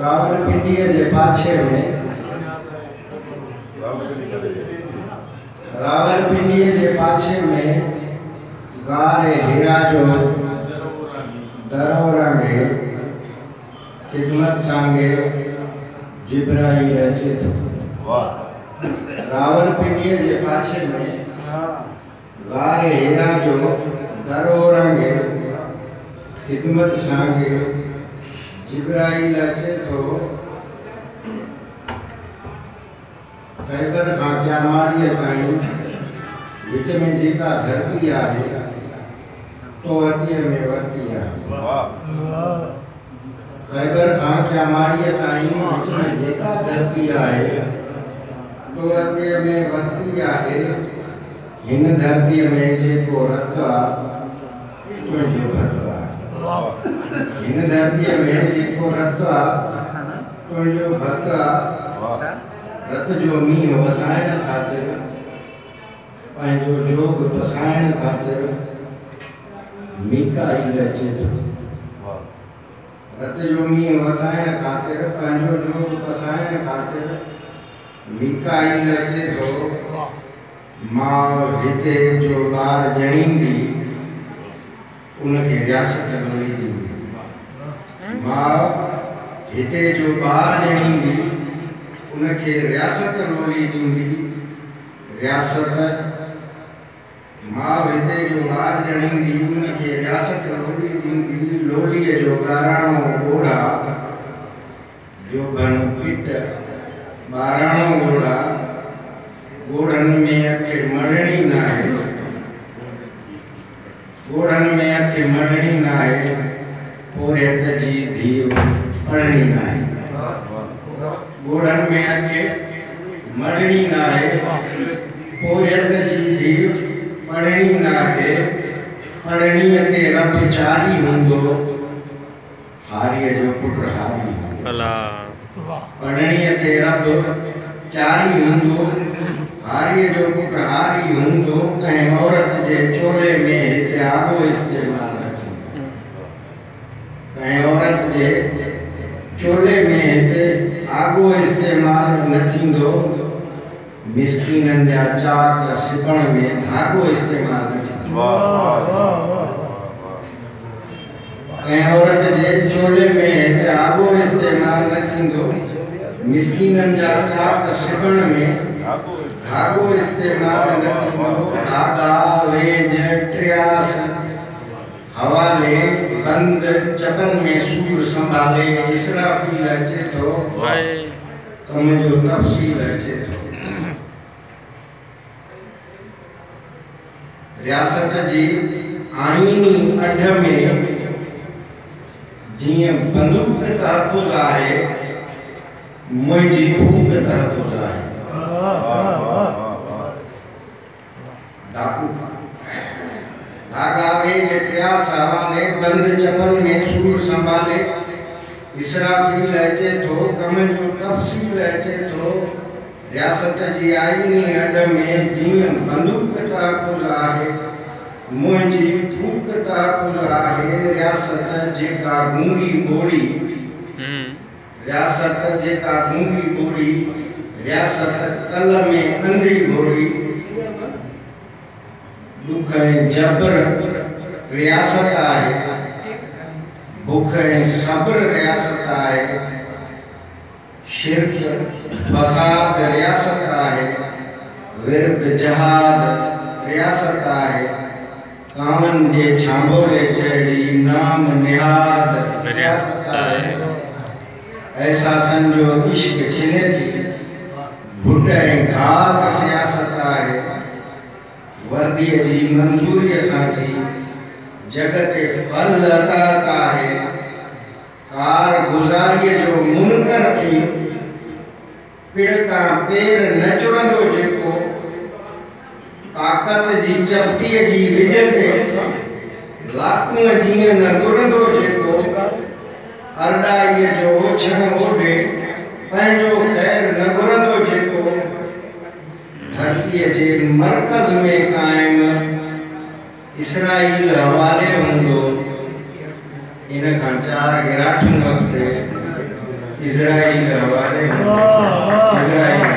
रावलपिंडी जे पाछे में गारे हीरा जो दरोरांगे खिदमत सांगे जिब्राइल अचे थो। रावलपिंडी जे पाछे में गारे हीरा जो दरोरांगे खिदमत सांगे जिब्राइल अचे थो। खैबर खां क्यामाड़ीअ ताईं विच में जेका धरती आहे तो अतीअ में वरती आहे। खैबर खां क्यामाड़ीअ ताईं विच में जेका धरती आहे तो अतीअ में वरती आहे। हिन धरतीअ में जेको रत आहे तुंहिंजो भत आहे। हिन धरतीअ में जेको रत आहे तुंहिंजो भत आहे। रत जो मींहुं वसाइण ख़ातिर पंहिंजो जोग पसाइण ख़ातिर मीकाईल अचे थो। रत जो मींहुं वसाइण ख़ातिर पंहिंजो जोग पसाइण ख़ातिर मीकाईल अचे थो। माउ हिते जो ॿार ॼणींदी उनखे रियासत ॾोली ॾींदी। माउ हिते जो ॿार ॼणींदी उनखे रियासत ॾोली ॾींदी। रियासत माउ हिते जो ॿार ॼणींदी उनखे रियासत ॾोली ॾींदी। लोलीअ जो ॻाराणो ॻोढ़ा जो बन पिट ॿाराणो ॻोढ़ा ॻोढ़नि में अखे मढ़णी न आहे। ॻोढ़नि में अखे मढ़णी न आहे पोरियत जी धीउ पढ़णी न आहे। ॻोढ़नि में अखे मढ़णी न आहे पोरियत जी धीउ पढ़णी न आहे। पढ़णीअ ते रब चारी हूंदो हारीअ जो पुट हारी। पढ़णीअ ते रब चारी हूंदो हारीअ जो पुट हारी हूंदो। कंहिं औरत जे चोले में हिते आगो इस्तेमाल न थींदो। कंहिं औरत जे चोले में हिते आगो इस्तेमाल न थींदो। मिस्कीननि जा चाक सिबण में धागो इस्तेमाल न थींदो। कंहिं औरत जे चोले में हिते आगो इस्तेमाल न थींदो। मिस्कीननि जा चाक सिबण में धागो इस्तेमाल न थींदो। धागा वेज ट्रियास हवाले बंद चबन में सूर संभाले इसराफील अचे थो। कम जो तफसील अचे थो। रियासत जी आईनी अढ में जीअं बंदूक तहफ़ुज़ आहे मुंहिंजी भूख तहफ़ुज़ आहे। धागा वेज ट्रियास हवाले बंद चबन में सूर संभाले इसराफील अचे थो। कम जो तफसील अचे थो। रियासत जी आईनी अड में जीअं बंदूक तहफ़ुज़ आहे मुंहिंजी भूख तहफ़ुज़ आहे। रियासत जेका गूंगी ॿोड़ी रियासत जेका गूंगी ॿोड़ी रियासत कल में अंधी घोड़ी। दुख ऐं जबर रियासत आहे भुख ऐं सब्र रियासत आहे। शिरक फसाद रियासत आहे विरद जहाद रियासत आहे। कामन जे छांबोले जहिड़ी नाम निहाद रियासत आहे। एहसासन जो इश्क छिने थी घुट ऐं घात सियासत आहे। वर्दीअ जी मंज़ूरीअ सां थी जग ते फर्ज़ अतात आहे। कार गुज़ारीअ जो मुनकर थी पिड़ता पेर न चुड़ंदो जेको ताक़त जी चपटीअ जी विझ ते लाकूअ जीअं न घुरंदो जेको अरडाईअ जो ओछण ओढे पंहिंजो ख़ैर न घुरंदो जेको धरतीअ जे मर्कज़ में क़ाइम इसराइल हवाले हूंदो इन खां 4 गिराठन वक़्त इज़राइल हवाले इज़राइल